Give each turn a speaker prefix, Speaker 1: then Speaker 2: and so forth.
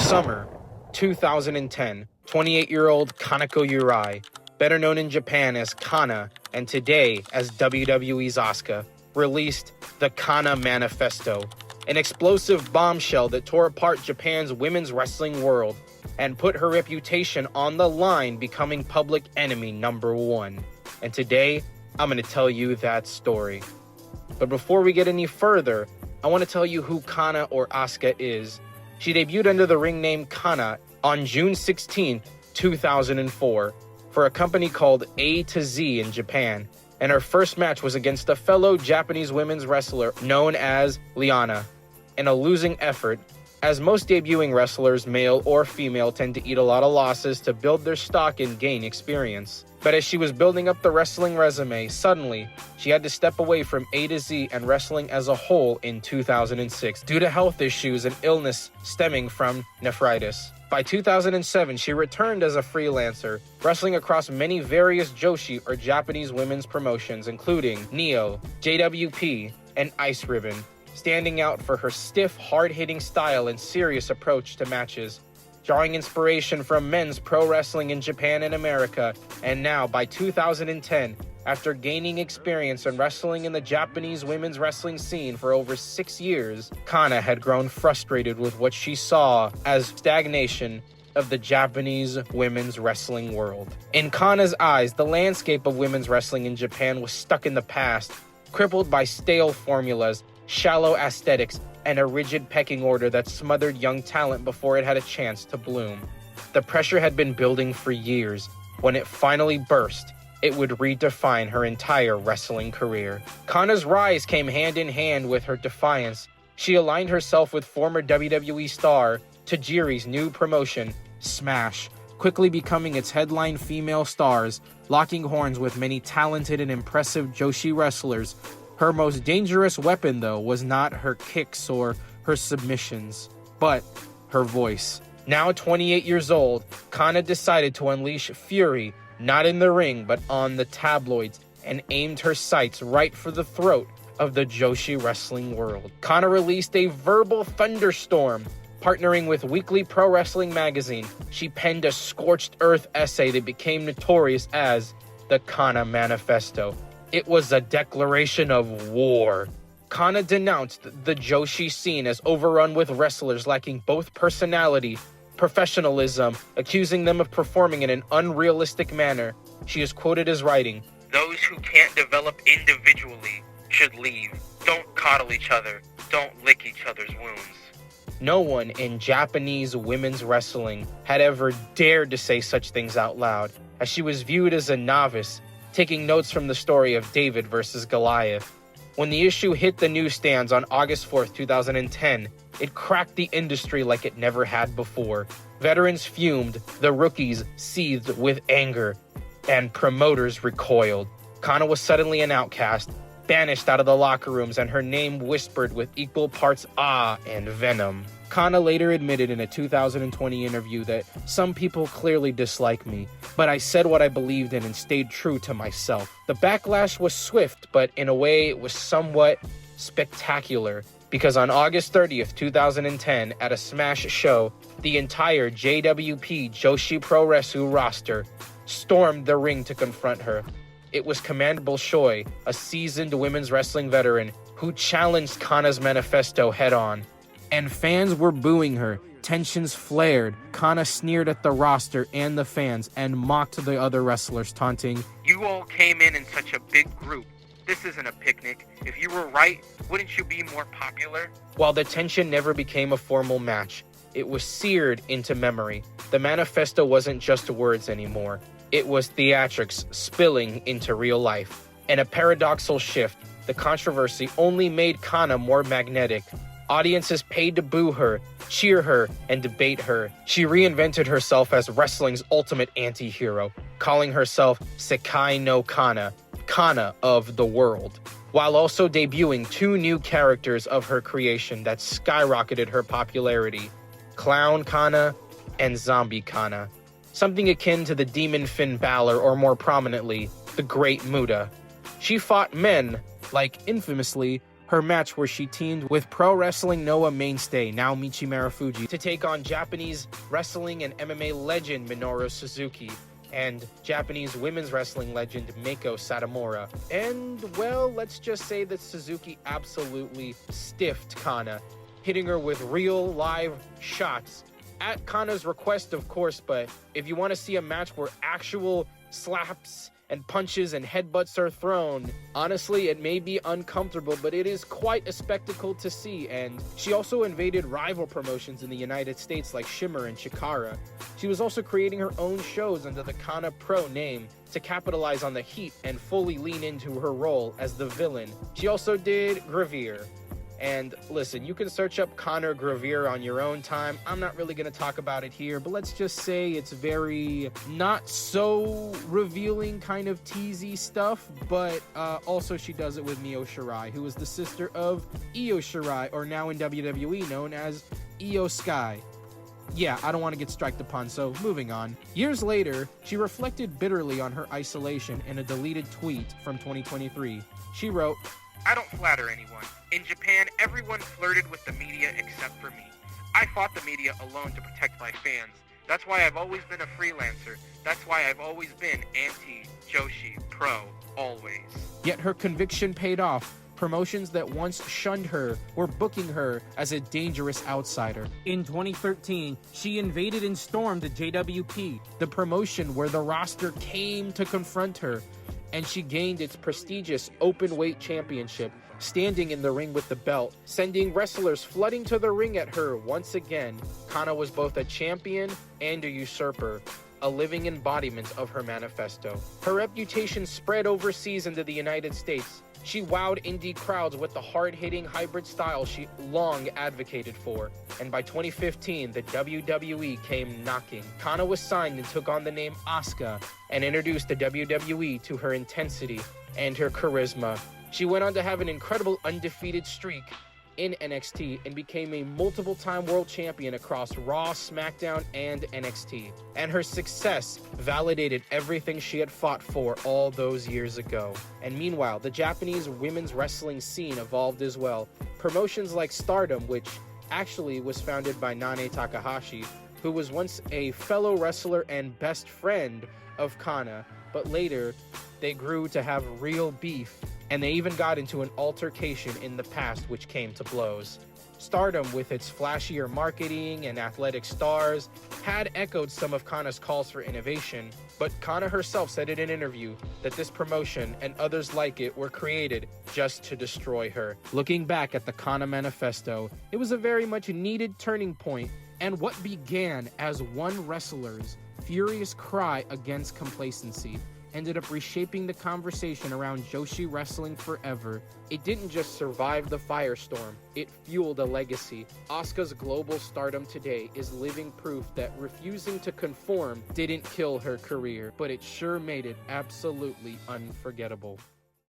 Speaker 1: Summer 2010, 28-year-old Kanako Yurai, better known in Japan as Kana and today as WWE's Asuka, released the Kana Manifesto, an explosive bombshell that tore apart Japan's women's wrestling world and put her reputation on the line, becoming public enemy number one. And today, I'm going to tell you that story. But before we get any further, I want to tell you who Kana or Asuka is. She debuted under the ring name Kana on June 16, 2004, for a company called A to Z in Japan, and her first match was against a fellow Japanese women's wrestler known as Liana. In a losing effort, as most debuting wrestlers, male or female, tend to eat a lot of losses to build their stock and gain experience. But as she was building up the wrestling resume, suddenly, she had to step away from A to Z and wrestling as a whole in 2006 due to health issues and illness stemming from nephritis. By 2007, she returned as a freelancer, wrestling across many various Joshi or Japanese women's promotions, including Neo, JWP, and Ice Ribbon, standing out for her stiff, hard-hitting style and serious approach to matches, drawing inspiration from men's pro wrestling in Japan and America. And now, by 2010, after gaining experience in wrestling in the Japanese women's wrestling scene for over 6 years, Kana had grown frustrated with what she saw as stagnation of the Japanese women's wrestling world. In Kana's eyes, the landscape of women's wrestling in Japan was stuck in the past, crippled by stale formulas, shallow aesthetics, and a rigid pecking order that smothered young talent before it had a chance to bloom. The pressure had been building for years. When it finally burst, it would redefine her entire wrestling career. Kana's rise came hand in hand with her defiance. She aligned herself with former WWE star Tajiri's new promotion, Smash, quickly becoming its headline female stars, locking horns with many talented and impressive Joshi wrestlers. Her most dangerous weapon, though, was not her kicks or her submissions, but her voice. Now 28 years old, Kana decided to unleash fury, not in the ring, but on the tabloids, and aimed her sights right for the throat of the Joshi wrestling world. Kana released a verbal thunderstorm. Partnering with Weekly Pro Wrestling magazine, she penned a scorched earth essay that became notorious as the Kana Manifesto. It was a declaration of war. Kana denounced the Joshi scene as overrun with wrestlers lacking both personality, professionalism, accusing them of performing in an unrealistic manner. She is quoted as writing, "Those who can't develop individually should leave. Don't coddle each other. Don't lick each other's wounds." No one in Japanese women's wrestling had ever dared to say such things out loud, as she was viewed as a novice, taking notes from the story of David versus Goliath. When the issue hit the newsstands on August 4th, 2010, it cracked the industry like it never had before. Veterans fumed, the rookies seethed with anger, and promoters recoiled. Kana was suddenly an outcast, banished out of the locker rooms, and her name whispered with equal parts awe and venom. Kana later admitted in a 2020 interview that some people clearly dislike me, but I said what I believed in and stayed true to myself. The backlash was swift, but in a way it was somewhat spectacular, because on August 30th, 2010, at a Smash show, the entire JWP Joshi Pro Wrestling roster stormed the ring to confront her. It was Commendable Choi, a seasoned women's wrestling veteran, who challenged Kana's manifesto head-on. And fans were booing her. Tensions flared. Kana sneered at the roster and the fans and mocked the other wrestlers, taunting, "You all came in such a big group. This isn't a picnic. If you were right, wouldn't you be more popular?" While the tension never became a formal match, it was seared into memory. The manifesto wasn't just words anymore. It was theatrics spilling into real life. In a paradoxical shift, the controversy only made Kana more magnetic. Audiences paid to boo her, cheer her, and debate her. She reinvented herself as wrestling's ultimate anti-hero, calling herself Sekai no Kana, Kana of the world, while also debuting 2 new characters of her creation that skyrocketed her popularity, Clown Kana and Zombie Kana, something akin to the demon Finn Balor, or more prominently, the Great Muta. She fought men like, infamously, her match where she teamed with Pro Wrestling Noah mainstay, now Michi Marufuji, to take on Japanese wrestling and MMA legend Minoru Suzuki and Japanese women's wrestling legend Meiko Satomura. And, well, let's just say that Suzuki absolutely stiffed Kana, hitting her with real live shots at Kana's request, of course. But if you want to see a match where actual slaps and punches and headbutts are thrown, honestly, it may be uncomfortable, but it is quite a spectacle to see. And she also invaded rival promotions in the United States like Shimmer and Chikara. She was also creating her own shows under the Kana Pro name to capitalize on the heat and fully lean into her role as the villain. She also did Gravere. And listen, you can search up Conor Gravere on your own time. I'm not really going to talk about it here, but let's just say it's very not so revealing kind of teasy stuff. But also she does it with Mio Shirai, who is the sister of Io Shirai, or now in WWE known as Io Sky. Yeah, I don't want to get striked upon, so moving on. Years later, she reflected bitterly on her isolation in a deleted tweet from 2023. She wrote, "I don't flatter anyone. In Japan, everyone flirted with the media except for me. I fought the media alone to protect my fans. That's why I've always been a freelancer. That's why I've always been anti-Joshi, pro, always." Yet her conviction paid off. Promotions that once shunned her were booking her as a dangerous outsider. In 2013, she invaded and stormed the JWP, the promotion where the roster came to confront her, and she gained its prestigious open-weight championship, standing in the ring with the belt, sending wrestlers flooding to the ring at her once again. Kana was both a champion and a usurper, a living embodiment of her manifesto. Her reputation spread overseas into the United States. She wowed indie crowds with the hard-hitting hybrid style she long advocated for. And by 2015, the WWE came knocking. Kana was signed and took on the name Asuka and introduced the WWE to her intensity and her charisma. She went on to have an incredible undefeated streak in NXT and became a multiple-time world champion across Raw, SmackDown, and NXT. And her success validated everything she had fought for all those years ago. And meanwhile, the Japanese women's wrestling scene evolved as well. Promotions like Stardom, which actually was founded by Nane Takahashi, who was once a fellow wrestler and best friend of Kana, but later they grew to have real beef, and they even got into an altercation in the past which came to blows. Stardom, with its flashier marketing and athletic stars, had echoed some of Kana's calls for innovation, but Kana herself said in an interview that this promotion and others like it were created just to destroy her. Looking back at the Kana manifesto, it was a very much needed turning point, and what began as one wrestler's furious cry against complacency ended up reshaping the conversation around Joshi wrestling forever. It didn't just survive the firestorm, it fueled a legacy. Asuka's global stardom today is living proof that refusing to conform didn't kill her career, but it sure made it absolutely unforgettable.